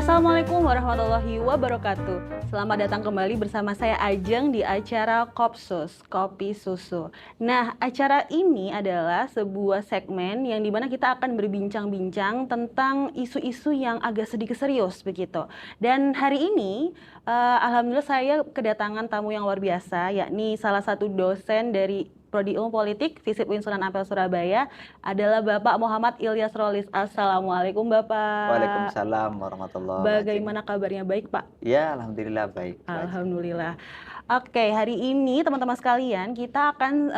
Assalamualaikum warahmatullahi wabarakatuh. Selamat datang kembali bersama saya Ajeng di acara Kopsus, Kopi Susu. Nah, acara ini adalah sebuah segmen yang dimana kita akan berbincang-bincang tentang isu-isu yang agak sedikit serius begitu. Dan hari ini, alhamdulillah saya kedatangan tamu yang luar biasa, yakni salah satu dosen dari Prodi Ilmu Politik, Visip UIN Sunan Ampel Surabaya, adalah Bapak Muhammad Ilyas Rolis. Assalamualaikum Bapak. Waalaikumsalam warahmatullahi wabarakatuh. Bagaimana kabarnya? Baik, Pak? Ya, alhamdulillah baik, Pak Haji. Alhamdulillah. Oke, hari ini teman-teman sekalian kita akan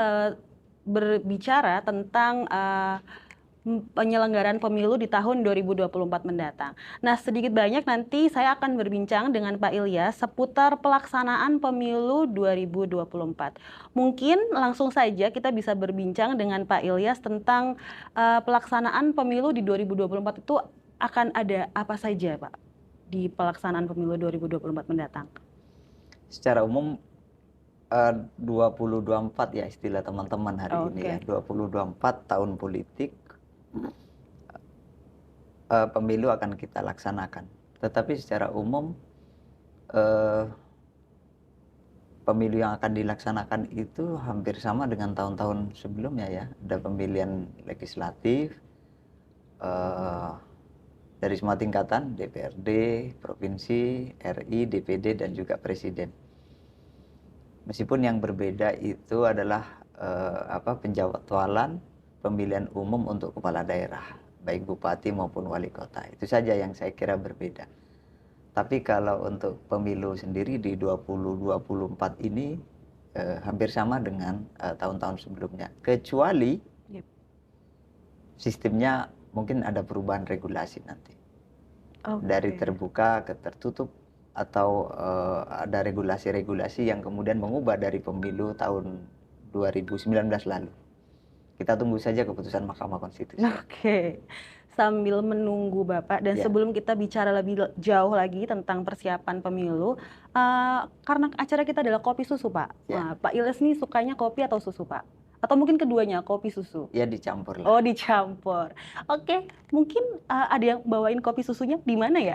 berbicara tentang penyelenggaraan pemilu di tahun 2024 mendatang. Nah, sedikit banyak nanti saya akan berbincang dengan Pak Ilyas seputar pelaksanaan pemilu 2024. Mungkin langsung saja kita bisa berbincang dengan Pak Ilyas tentang pelaksanaan pemilu di 2024 itu akan ada apa saja, Pak, di pelaksanaan pemilu 2024 mendatang. Secara umum 2024 ya istilah teman-teman hari ini ya. 2024 tahun politik, pemilu akan kita laksanakan. Tetapi secara umum pemilu yang akan dilaksanakan itu hampir sama dengan tahun-tahun sebelumnya ya. Ada pemilihan legislatif dari semua tingkatan, DPRD, provinsi, RI, DPD, dan juga presiden. Meskipun yang berbeda itu adalah penjadwalan pemilihan umum untuk kepala daerah, baik bupati maupun wali kota. Itu saja yang saya kira berbeda. Tapi kalau untuk pemilu sendiri di 2024 ini hampir sama dengan tahun-tahun sebelumnya. Kecuali sistemnya mungkin ada perubahan regulasi nanti. Dari terbuka ke tertutup, atau ada regulasi-regulasi yang kemudian mengubah dari pemilu tahun 2019 lalu. Kita tunggu saja keputusan Mahkamah Konstitusi. Oke. Sambil menunggu Bapak, dan sebelum kita bicara lebih jauh lagi tentang persiapan pemilu, karena acara kita adalah kopi susu, Pak. Nah, Pak Ilyas nih sukanya kopi atau susu, Pak? Atau mungkin keduanya, kopi susu? Ya, dicampur lah. Oh, dicampur. Oke, mungkin ada yang bawain kopi susunya di mana ya?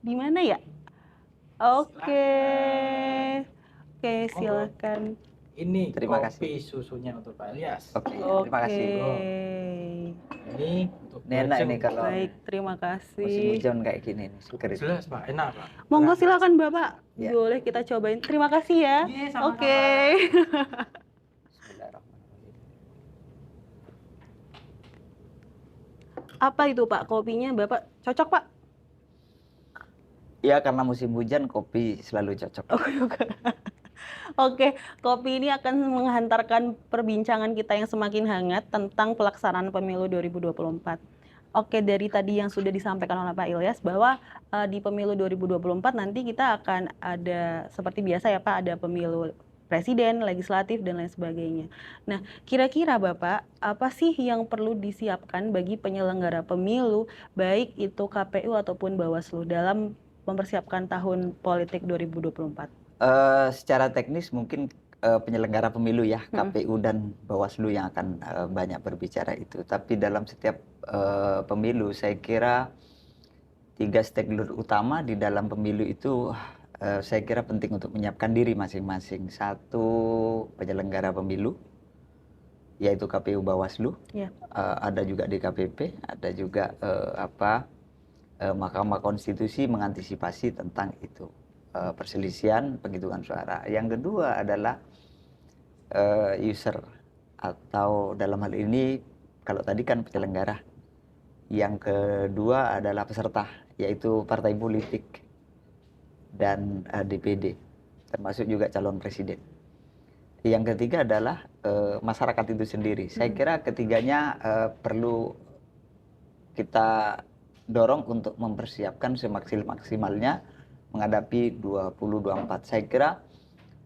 Di mana ya? Oke, silakan. Ini terima kopi susunya untuk Pak Ilyas. Oke, terima kasih. Ini untuk enak ini kalau baik, terima kasih. musim hujan kayak gini nih, seger. Jelas Pak, enak Pak. Monggo silakan Bapak, boleh kita cobain. Terima kasih ya. Oke. Apa itu Pak kopinya Bapak cocok Pak? Ya, karena musim hujan kopi selalu cocok. Oke, kopi ini akan menghantarkan perbincangan kita yang semakin hangat tentang pelaksanaan pemilu 2024. Oke, dari tadi yang sudah disampaikan oleh Pak Ilyas bahwa di pemilu 2024 nanti kita akan ada seperti biasa ya Pak, ada pemilu presiden, legislatif, dan lain sebagainya. Nah, kira-kira Bapak, apa sih yang perlu disiapkan bagi penyelenggara pemilu, baik itu KPU ataupun Bawaslu dalam mempersiapkan tahun politik 2024? Secara teknis mungkin penyelenggara pemilu ya, KPU dan Bawaslu yang akan banyak berbicara itu. Tapi dalam setiap pemilu saya kira 3 stakeholder utama di dalam pemilu itu saya kira penting untuk menyiapkan diri masing-masing. Satu, penyelenggara pemilu, yaitu KPU Bawaslu, ada juga DKPP, ada juga Mahkamah Konstitusi mengantisipasi tentang itu. Perselisihan penghitungan suara. Yang kedua adalah user, atau dalam hal ini kalau tadi kan penyelenggara, yang kedua adalah peserta, yaitu partai politik dan DPD, termasuk juga calon presiden. Yang ketiga adalah masyarakat itu sendiri. Saya kira ketiganya perlu kita dorong untuk mempersiapkan semaksimalnya menghadapi 2024. Saya kira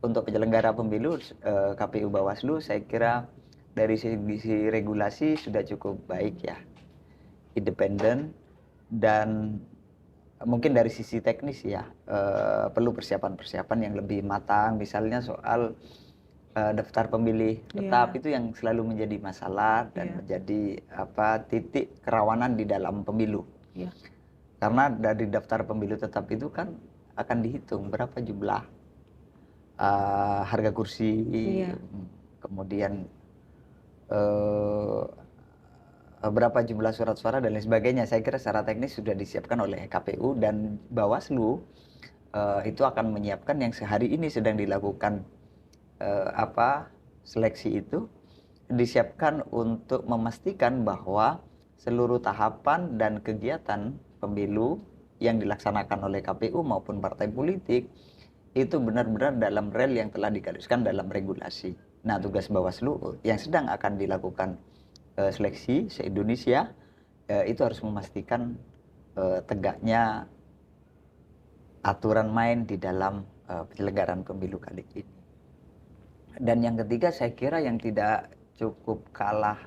untuk penyelenggara pemilu KPU Bawaslu, saya kira dari segi regulasi sudah cukup baik ya, independen, dan mungkin dari sisi teknis ya perlu persiapan-persiapan yang lebih matang, misalnya soal daftar pemilih tetap itu yang selalu menjadi masalah dan menjadi titik kerawanan di dalam pemilu. Karena dari daftar pemilu tetap itu kan akan dihitung berapa jumlah harga kursi, Iya. kemudian eh, berapa jumlah surat suara dan lain sebagainya. Saya kira secara teknis sudah disiapkan oleh KPU dan Bawaslu itu akan menyiapkan yang sehari ini sedang dilakukan seleksi itu, disiapkan untuk memastikan bahwa seluruh tahapan dan kegiatan pemilu yang dilaksanakan oleh KPU maupun partai politik itu benar-benar dalam rel yang telah digariskan dalam regulasi. Nah, tugas Bawaslu yang sedang akan dilakukan seleksi se-Indonesia itu harus memastikan tegaknya aturan main di dalam penyelenggaraan pemilu kali ini. Dan yang ketiga, saya kira yang tidak cukup kalah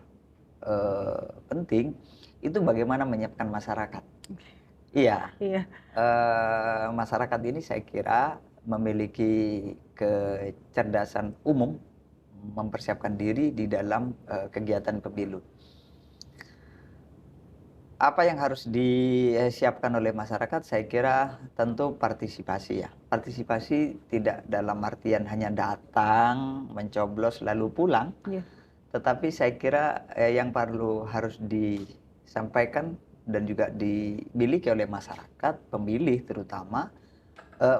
penting itu bagaimana menyiapkan masyarakat. Iya, Iya. masyarakat ini saya kira memiliki kecerdasan umum mempersiapkan diri di dalam kegiatan pemilu. Apa yang harus disiapkan oleh masyarakat? Saya kira tentu partisipasi ya. Partisipasi tidak dalam artian hanya datang, mencoblos lalu pulang. Iya. Tetapi saya kira yang harus disampaikan dan juga dimiliki oleh masyarakat, pemilih terutama,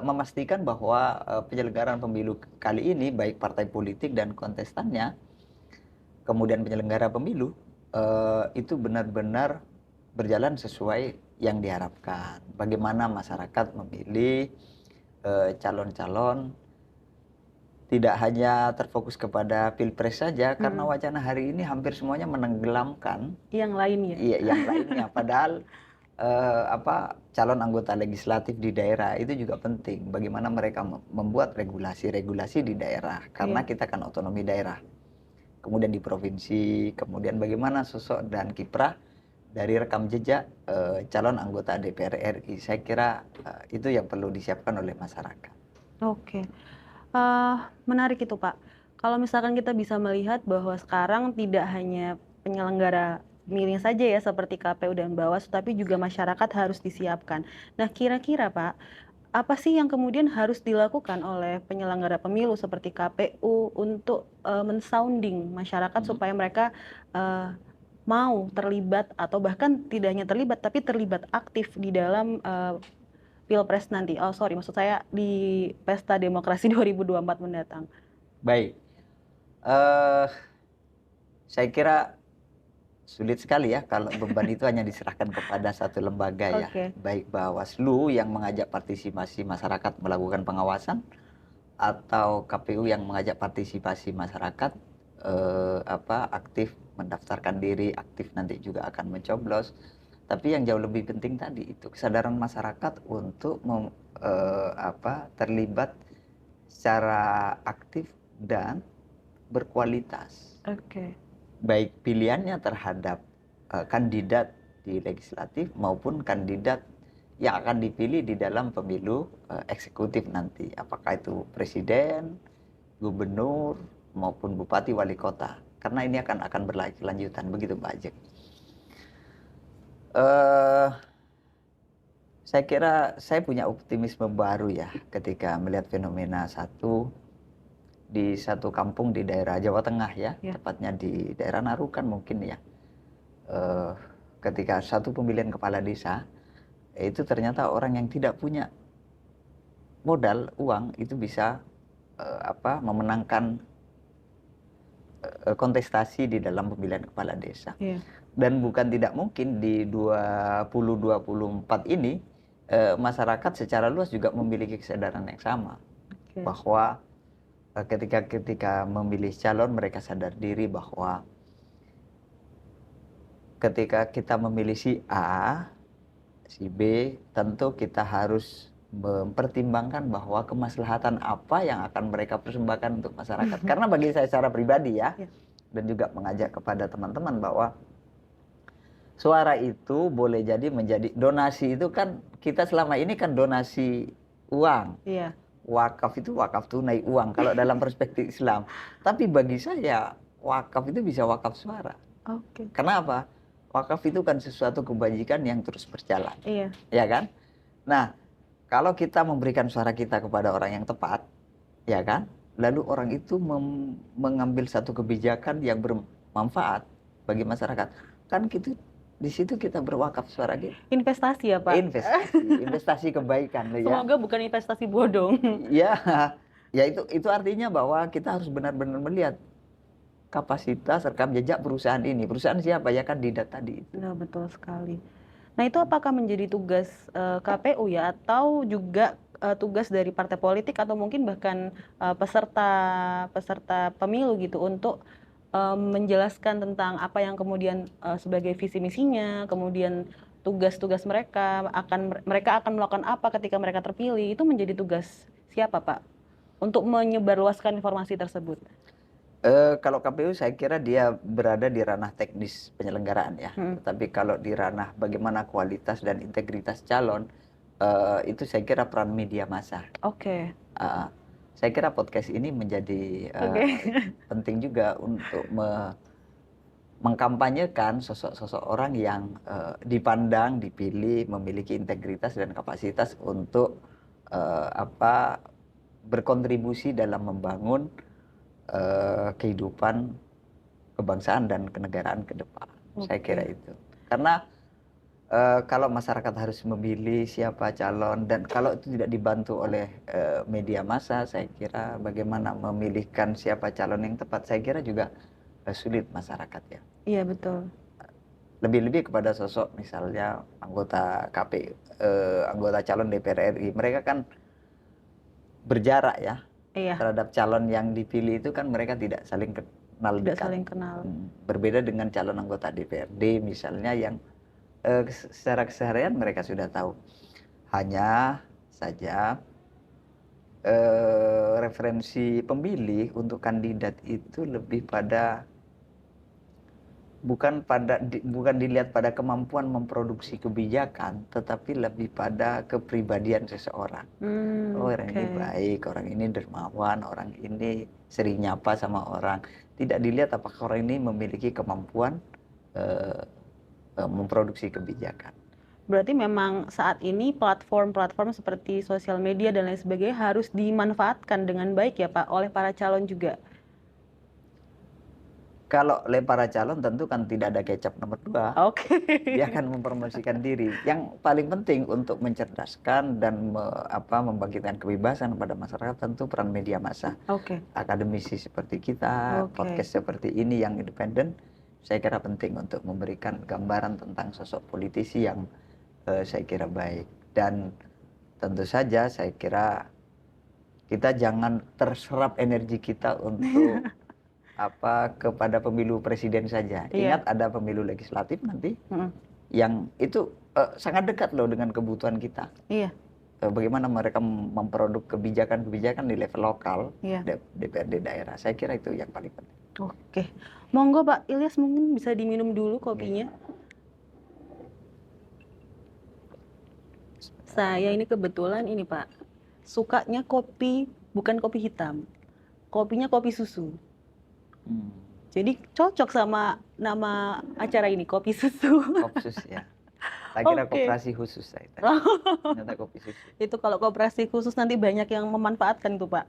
memastikan bahwa penyelenggaraan pemilu kali ini, baik partai politik dan kontestannya, kemudian penyelenggara pemilu, itu benar-benar berjalan sesuai yang diharapkan. Bagaimana masyarakat memilih calon-calon, tidak hanya terfokus kepada pilpres saja, karena wacana hari ini hampir semuanya menenggelamkan Yang lainnya. iya, yang lainnya. Padahal calon anggota legislatif di daerah itu juga penting. Bagaimana mereka membuat regulasi-regulasi di daerah, karena kita kan otonomi daerah. Kemudian di provinsi, kemudian bagaimana sosok dan kiprah dari rekam jejak calon anggota DPR RI. Saya kira itu yang perlu disiapkan oleh masyarakat. Oke. Menarik itu, Pak. Kalau misalkan kita bisa melihat bahwa sekarang tidak hanya penyelenggara pemilih saja ya seperti KPU dan Bawaslu, tapi juga masyarakat harus disiapkan. Nah, kira-kira Pak, apa sih yang kemudian harus dilakukan oleh penyelenggara pemilu seperti KPU untuk mensounding masyarakat supaya mereka mau terlibat atau bahkan tidak hanya terlibat tapi terlibat aktif di dalam Pilpres nanti. Oh sorry, maksud saya di Pesta Demokrasi 2024 mendatang. Baik, saya kira sulit sekali ya kalau beban itu hanya diserahkan kepada satu lembaga ya. Baik Bawaslu yang mengajak partisipasi masyarakat melakukan pengawasan, atau KPU yang mengajak partisipasi masyarakat aktif mendaftarkan diri, aktif nanti juga akan mencoblos. Tapi yang jauh lebih penting tadi itu kesadaran masyarakat untuk terlibat secara aktif dan berkualitas. Baik pilihannya terhadap kandidat di legislatif maupun kandidat yang akan dipilih di dalam pemilu eksekutif nanti. Apakah itu presiden, gubernur, maupun bupati, wali kota. Karena ini akan berlanjutan, begitu Pak Ajeng. Saya kira saya punya optimisme baru ya ketika melihat fenomena di satu kampung di daerah Jawa Tengah ya, tepatnya di daerah Narukan mungkin ya. Ketika satu pemilihan kepala desa, itu ternyata orang yang tidak punya modal uang itu bisa memenangkan kontestasi di dalam pemilihan kepala desa. Dan bukan tidak mungkin di 2024 ini masyarakat secara luas juga memiliki kesadaran yang sama bahwa ketika memilih calon, mereka sadar diri bahwa ketika kita memilih si A, si B, tentu kita harus mempertimbangkan bahwa kemaslahatan apa yang akan mereka persembahkan untuk masyarakat. Karena bagi saya secara pribadi ya, dan juga mengajak kepada teman-teman bahwa suara itu boleh jadi menjadi donasi. Itu kan kita selama ini kan donasi uang. Wakaf itu wakaf tunai uang kalau dalam perspektif Islam. Tapi bagi saya wakaf itu bisa wakaf suara. Kenapa? wakaf itu kan sesuatu kebajikan yang terus berjalan, Iya. ya kan? Nah, kalau kita memberikan suara kita kepada orang yang tepat, ya kan? Lalu orang itu mengambil satu kebijakan yang bermanfaat bagi masyarakat. Kan gitu, di situ kita berwakaf suara kita. Investasi ya Pak? Investasi kebaikan, ya. Semoga bukan investasi bodong. Ya, ya itu artinya bahwa kita harus benar-benar melihat kapasitas rekam jejak perusahaan ini. Perusahaan siapa? Ya kandidat tadi itu. Nah, betul sekali. Nah, itu apakah menjadi tugas KPU ya, atau juga tugas dari partai politik atau mungkin bahkan peserta pemilu gitu untuk menjelaskan tentang apa yang kemudian sebagai visi misinya, kemudian tugas-tugas mereka akan melakukan apa ketika mereka terpilih, itu menjadi tugas siapa Pak untuk menyebarluaskan informasi tersebut? Kalau KPU saya kira dia berada di ranah teknis penyelenggaraan ya. Tapi kalau di ranah bagaimana kualitas dan integritas calon, itu saya kira peran media massa. Oke. Saya kira podcast ini menjadi penting juga untuk mengkampanyekan sosok-sosok orang yang dipandang, dipilih, memiliki integritas dan kapasitas untuk berkontribusi dalam membangun kehidupan kebangsaan dan kenegaraan ke depan. Saya kira itu. Karena kalau masyarakat harus memilih siapa calon dan kalau itu tidak dibantu oleh media massa, saya kira bagaimana memilihkan siapa calon yang tepat, saya kira juga sulit masyarakat ya. Iya betul. Lebih-lebih kepada sosok misalnya anggota KPU, anggota calon DPR RI, mereka kan berjarak ya. Iya. Terhadap calon yang dipilih itu kan mereka tidak saling kenal Tidak dekat. saling kenal. Berbeda dengan calon anggota DPRD misalnya yang secara keseharian mereka sudah tahu. Hanya saja referensi pemilih untuk kandidat itu lebih pada bukan dilihat pada kemampuan memproduksi kebijakan, tetapi lebih pada kepribadian seseorang. Orang ini baik, orang ini dermawan, orang ini sering nyapa sama orang. Tidak dilihat apakah orang ini memiliki kemampuan memproduksi kebijakan. Berarti memang saat ini platform-platform seperti sosial media dan lain sebagainya harus dimanfaatkan dengan baik ya Pak oleh para calon juga. Kalau oleh para calon tentu kan tidak ada kecap nomor 2. Oke. Dia akan mempromosikan diri. Yang paling penting untuk mencerdaskan dan membangkitkan kebebasan pada masyarakat tentu peran media massa. Oke. Akademisi seperti kita, podcast seperti ini yang independen, saya kira penting untuk memberikan gambaran tentang sosok politisi yang saya kira baik. Dan tentu saja saya kira kita jangan terserap energi kita untuk kepada pemilu presiden saja. Ingat ada pemilu legislatif nanti yang itu sangat dekat loh dengan kebutuhan kita. Iya. Bagaimana mereka memproduk kebijakan-kebijakan di level lokal, DPRD daerah. Saya kira itu yang paling penting. Oke, monggo Pak Ilyas mungkin bisa diminum dulu kopinya. Saya ini kebetulan ini Pak, sukanya kopi bukan kopi hitam, kopinya kopi susu. Jadi cocok sama nama acara ini, kopi susu. Kopsus ya. Saya kira koperasi khusus saya. Ternyata kopi susu. Itu kalau koperasi khusus nanti banyak yang memanfaatkan tuh Pak.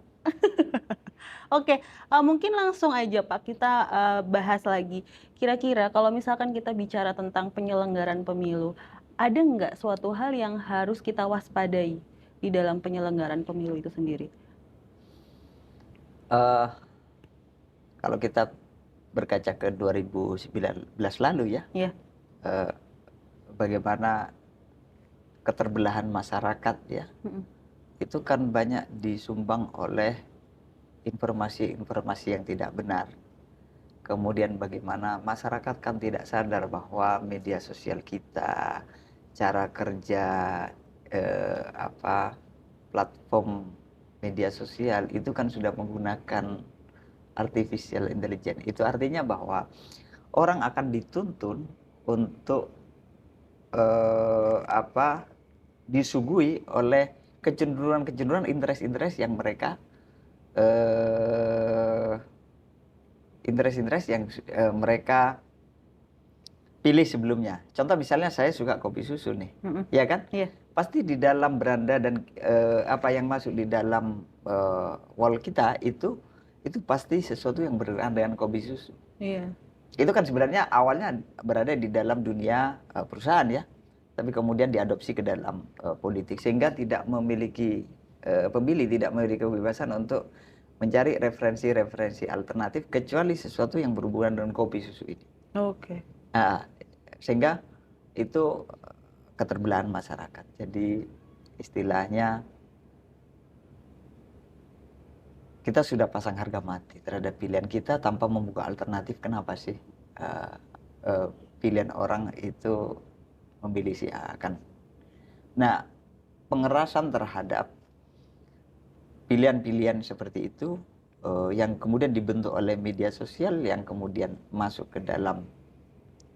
Oke, mungkin langsung aja Pak kita bahas lagi. Kira-kira kalau misalkan kita bicara tentang penyelenggaraan pemilu, ada nggak suatu hal yang harus kita waspadai di dalam penyelenggaraan pemilu itu sendiri? Kalau kita berkaca ke 2019 lalu ya, bagaimana keterbelahan masyarakat ya, itu kan banyak disumbang oleh informasi-informasi yang tidak benar. Kemudian bagaimana masyarakat kan tidak sadar bahwa media sosial kita, cara kerja platform media sosial itu kan sudah menggunakan artificial intelligence. Itu artinya bahwa orang akan dituntun untuk disuguhi oleh kecenderungan-kecenderungan interest yang mereka mereka pilih sebelumnya. Contoh misalnya saya suka kopi susu nih, ya kan? Iya. Pasti di dalam beranda dan apa yang masuk di dalam wall kita itu pasti sesuatu yang berkaitan dengan kopi susu. Iya. Itu kan sebenarnya awalnya berada di dalam dunia perusahaan ya, tapi kemudian diadopsi ke dalam politik sehingga tidak memiliki pemilih tidak memiliki kebebasan untuk mencari referensi-referensi alternatif kecuali sesuatu yang berhubungan dengan kopi susu ini. Oke. Nah, sehingga itu keterbelahan masyarakat. Jadi istilahnya kita sudah pasang harga mati terhadap pilihan kita tanpa membuka alternatif. Kenapa sih pilihan orang itu memilih si A kan? Nah, pengerasan terhadap pilihan-pilihan seperti itu yang kemudian dibentuk oleh media sosial yang kemudian masuk ke dalam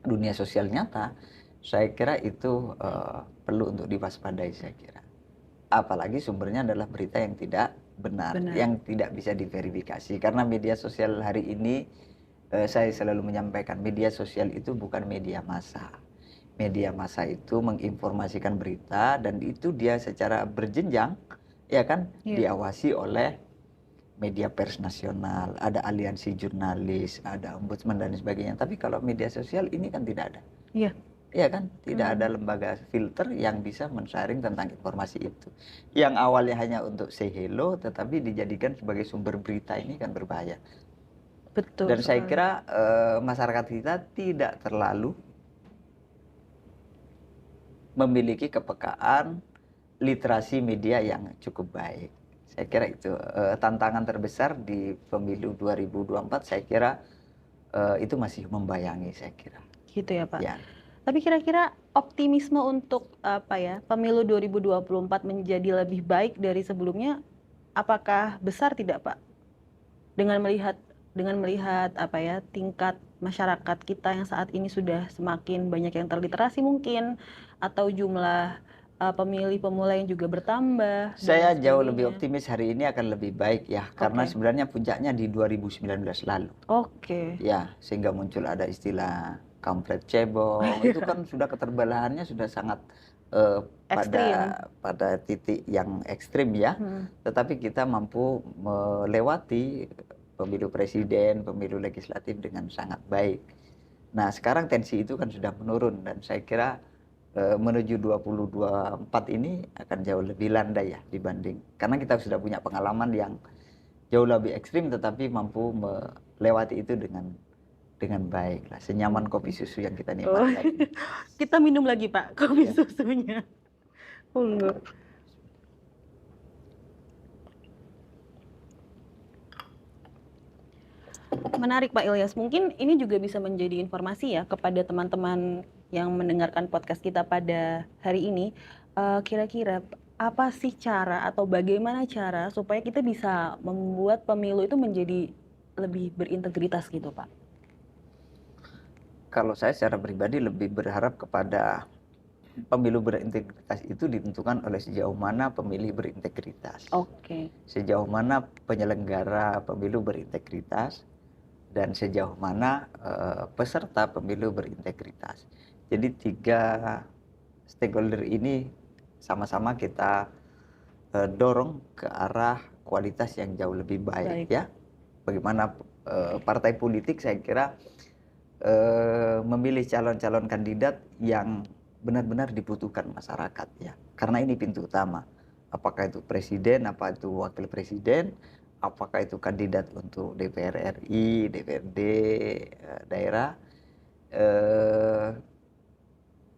dunia sosial nyata, saya kira itu perlu untuk diwaspadai, saya kira. Apalagi sumbernya adalah berita yang tidak benar, yang tidak bisa diverifikasi. Karena media sosial hari ini, saya selalu menyampaikan, media sosial itu bukan media massa. Media massa itu menginformasikan berita dan itu dia secara berjenjang, ya kan, diawasi oleh media pers nasional, ada aliansi jurnalis, ada ombudsman dan sebagainya. Tapi kalau media sosial ini kan tidak ada. Iya. Iya kan, tidak ada lembaga filter yang bisa men-sharing tentang informasi itu. Yang awalnya hanya untuk say hello, tetapi dijadikan sebagai sumber berita, ini kan berbahaya. Betul. Dan saya kira masyarakat kita tidak terlalu memiliki kepekaan literasi media yang cukup baik. Saya kira itu tantangan terbesar di pemilu 2024, saya kira itu masih membayangi, saya kira. Gitu ya Pak. Ya. Tapi kira-kira optimisme untuk pemilu 2024 menjadi lebih baik dari sebelumnya, apakah besar tidak Pak? Dengan melihat tingkat masyarakat kita yang saat ini sudah semakin banyak yang terliterasi mungkin, atau jumlah pemilih pemula yang juga bertambah. Saya jauh lebih optimis hari ini akan lebih baik ya, karena sebenarnya puncaknya di 2019 lalu. Oke. Ya, sehingga muncul ada istilah kampret cebong, itu kan sudah keterbelahannya sudah sangat pada titik yang ekstrim ya. Tetapi kita mampu melewati pemilu presiden, pemilu legislatif dengan sangat baik. Nah, sekarang tensi itu kan sudah menurun dan saya kira menuju 2024 ini akan jauh lebih landai ya dibanding, karena kita sudah punya pengalaman yang jauh lebih ekstrim tetapi mampu melewati itu dengan baik lah, senyaman kopi susu yang kita nikmati. Kita minum lagi Pak kopi susunya. Menarik Pak Ilyas, mungkin ini juga bisa menjadi informasi ya kepada teman-teman yang mendengarkan podcast kita pada hari ini. Kira-kira apa sih cara atau bagaimana cara supaya kita bisa membuat pemilu itu menjadi lebih berintegritas gitu Pak? Kalau saya secara pribadi lebih berharap kepada pemilu berintegritas itu ditentukan oleh sejauh mana pemilih berintegritas. Oke. Sejauh mana penyelenggara pemilu berintegritas dan sejauh mana peserta pemilu berintegritas. Jadi 3 stakeholder ini sama-sama kita dorong ke arah kualitas yang jauh lebih baik. Ya. Bagaimana partai politik saya kira memilih calon-calon kandidat yang benar-benar dibutuhkan masyarakat ya. Karena ini pintu utama. Apakah itu presiden, apa itu wakil presiden, apakah itu kandidat untuk DPR RI, DPRD daerah,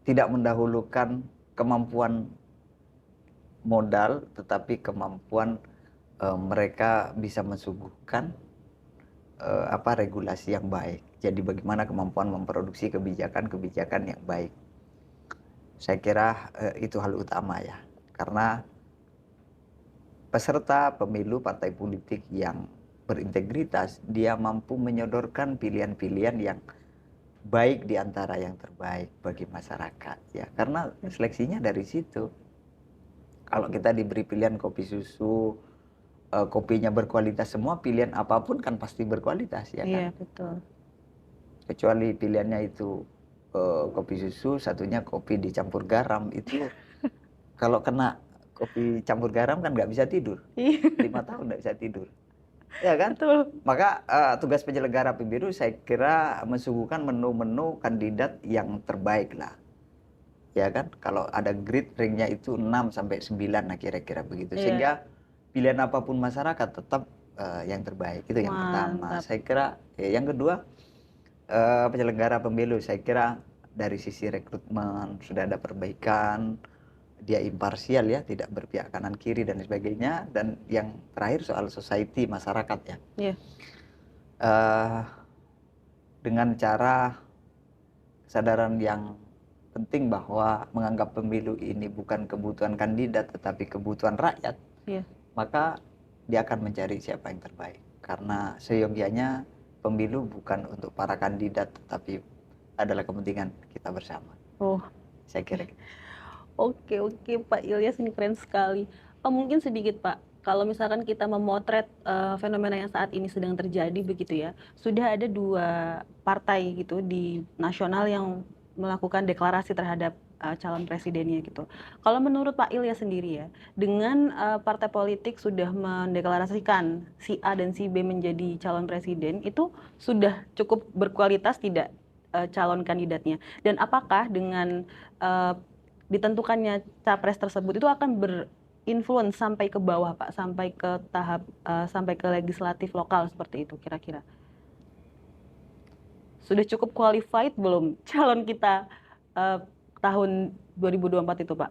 tidak mendahulukan kemampuan modal, tetapi kemampuan mereka bisa mensuguhkan regulasi yang baik. Jadi bagaimana kemampuan memproduksi kebijakan-kebijakan yang baik. Saya kira itu hal utama ya. Karena peserta pemilu partai politik yang berintegritas, dia mampu menyodorkan pilihan-pilihan yang baik di antara yang terbaik bagi masyarakat ya. Karena seleksinya dari situ. Kalau kita diberi pilihan kopi susu, kopinya berkualitas semua, pilihan apapun kan pasti berkualitas ya kan. Iya, betul. Kecuali pilihannya itu kopi susu, satunya kopi dicampur garam. Itu kalau kena kopi campur garam kan nggak bisa tidur. Iya, 5 tahun nggak bisa tidur. Ya kan? betul. Maka tugas penyelenggara pemilu saya kira mensuguhkan menu-menu kandidat yang terbaik lah. Ya kan? Kalau ada grid ringnya itu 6 sampai 9 nah kira-kira begitu. Iya. Sehingga pilihan apapun masyarakat tetap yang terbaik. Itu yang pertama. Mantap. Saya kira yang kedua penyelenggara pemilu saya kira dari sisi rekrutmen sudah ada perbaikan, dia imparsial ya, tidak berpihak kanan kiri dan sebagainya. Dan yang terakhir soal society masyarakat ya. Iya. Dengan cara kesadaran yang penting bahwa menganggap pemilu ini bukan kebutuhan kandidat tetapi kebutuhan rakyat, Iya. maka dia akan mencari siapa yang terbaik. Karena seyogianya pemilu bukan untuk para kandidat tetapi adalah kepentingan kita bersama. Oh, Saya kira. oke Pak Ilyas, ini keren sekali. Mungkin sedikit Pak, kalau misalkan kita memotret fenomena yang saat ini sedang terjadi begitu ya, sudah ada 2 partai gitu di nasional yang melakukan deklarasi terhadap calon presidennya gitu. Kalau menurut Pak Ilyas sendiri ya, dengan partai politik sudah mendeklarasikan si A dan si B menjadi calon presiden, itu sudah cukup berkualitas tidak calon kandidatnya? Dan apakah dengan ditentukannya capres tersebut itu akan berinfluence sampai ke bawah Pak, sampai ke tahap sampai ke legislatif lokal seperti itu kira-kira? Sudah cukup qualified belum calon kita tahun 2024 itu Pak?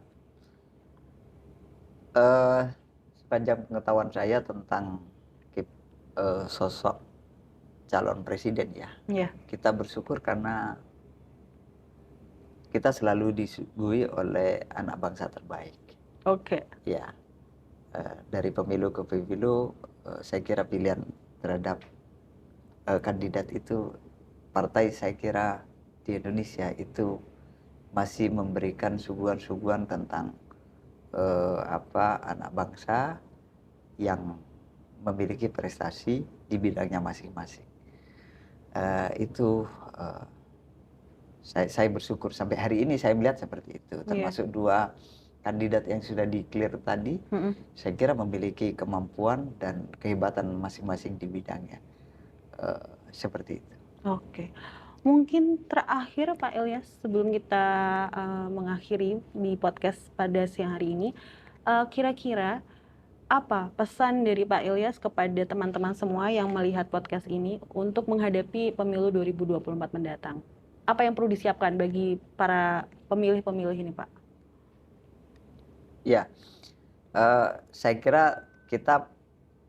Sepanjang pengetahuan saya tentang sosok calon presiden ya, Iya. kita bersyukur karena kita selalu disuguhi oleh anak bangsa terbaik. Oke. Ya, dari pemilu ke pemilu, saya kira pilihan terhadap kandidat itu, partai saya kira di Indonesia itu masih memberikan suguhan-suguhan tentang anak bangsa yang memiliki prestasi di bidangnya masing-masing. Itu saya bersyukur sampai hari ini saya melihat seperti itu. Termasuk 2 kandidat yang sudah di-clear tadi, saya kira memiliki kemampuan dan kehebatan masing-masing di bidangnya. Seperti itu. Oke. Mungkin terakhir Pak Ilyas, sebelum kita mengakhiri di podcast pada siang hari ini, kira-kira apa pesan dari Pak Ilyas kepada teman-teman semua yang melihat podcast ini untuk menghadapi pemilu 2024 mendatang? Apa yang perlu disiapkan bagi para pemilih-pemilih ini, Pak? Ya, saya kira kita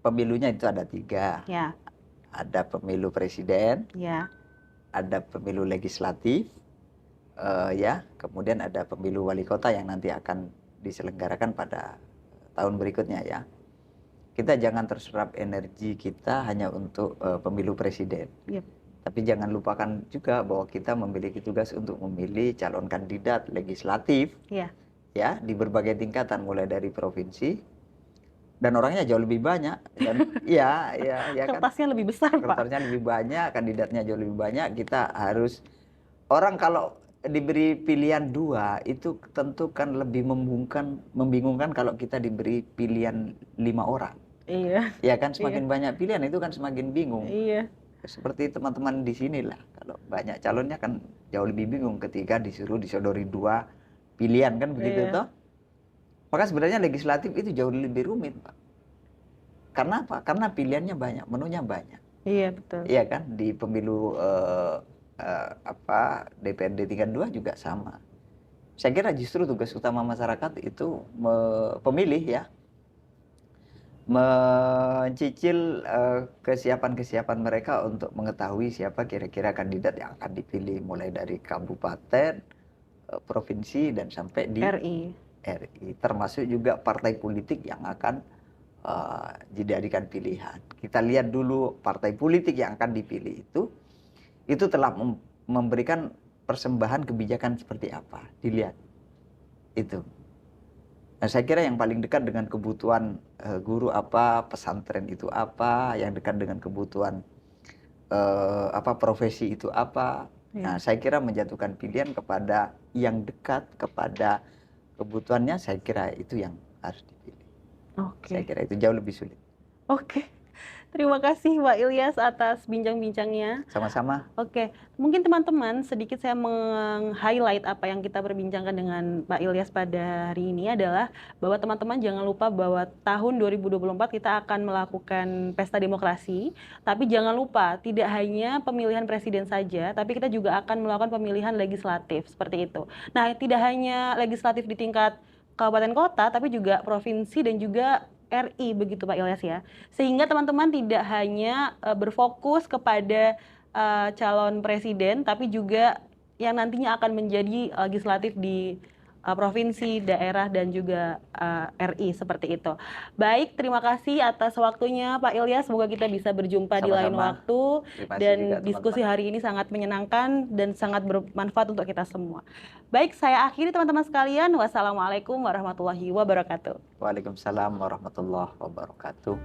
pemilunya itu ada 3. Ya. Ada pemilu presiden, Ya. ada pemilu legislatif, ya, kemudian ada pemilu wali kota yang nanti akan diselenggarakan pada tahun berikutnya ya. Kita jangan terserap energi kita hanya untuk pemilu presiden. Yep. Tapi jangan lupakan juga bahwa kita memiliki tugas untuk memilih calon kandidat legislatif. Ya. Ya, di berbagai tingkatan mulai dari provinsi, dan orangnya jauh lebih banyak dan ya Kertasnya kan, lebih besar, Pak. kertasnya lebih banyak, kandidatnya jauh lebih banyak. Kita harus, orang kalau diberi pilihan 2 itu tentu kan lebih membingungkan kalau kita diberi pilihan 5 orang. Iya. Ya kan, semakin banyak pilihan itu kan semakin bingung. Iya. Seperti teman-teman di sini lah, kalau banyak calonnya kan jauh lebih bingung ketika disuruh disodori 2 pilihan kan begitu toh. Maka sebenarnya legislatif itu jauh lebih rumit, Pak. Karena apa? Karena pilihannya banyak, menunya banyak. Iya, betul. Iya kan, di pemilu DPRD tingkat 2 juga sama. Saya kira justru tugas utama masyarakat itu pemilih ya, mencicil kesiapan-kesiapan mereka untuk mengetahui siapa kira-kira kandidat yang akan dipilih mulai dari kabupaten, provinsi dan sampai di RI, termasuk juga partai politik yang akan dijadikan pilihan. Kita lihat dulu partai politik yang akan dipilih itu telah memberikan persembahan kebijakan seperti apa, dilihat itu. Nah, saya kira yang paling dekat dengan kebutuhan guru apa, pesantren itu apa, yang dekat dengan kebutuhan profesi itu apa, Nah, saya kira menjatuhkan pilihan kepada yang dekat, kepada kebutuhannya, saya kira itu yang harus dipilih. Saya Oke. kira itu jauh lebih sulit. Oke. Terima kasih Pak Ilyas atas bincang-bincangnya. Sama-sama. Oke, mungkin teman-teman sedikit saya meng-highlight apa yang kita perbincangkan dengan Pak Ilyas pada hari ini adalah bahwa teman-teman jangan lupa bahwa tahun 2024 kita akan melakukan pesta demokrasi, tapi jangan lupa tidak hanya pemilihan presiden saja, tapi kita juga akan melakukan pemilihan legislatif seperti itu. Nah, tidak hanya legislatif di tingkat kabupaten kota, tapi juga provinsi dan juga RI begitu Pak Ilyas ya. Sehingga teman-teman tidak hanya berfokus kepada calon presiden, tapi juga yang nantinya akan menjadi legislatif di provinsi, daerah, dan juga RI seperti itu. Baik, terima kasih atas waktunya Pak Ilyas. Semoga kita bisa berjumpa di lain Sama-sama. waktu. Terima kasih Dan juga, diskusi teman-teman. hari ini sangat menyenangkan dan sangat bermanfaat untuk kita semua. Baik, saya akhiri teman-teman sekalian. Wassalamualaikum warahmatullahi wabarakatuh. Waalaikumsalam warahmatullahi wabarakatuh.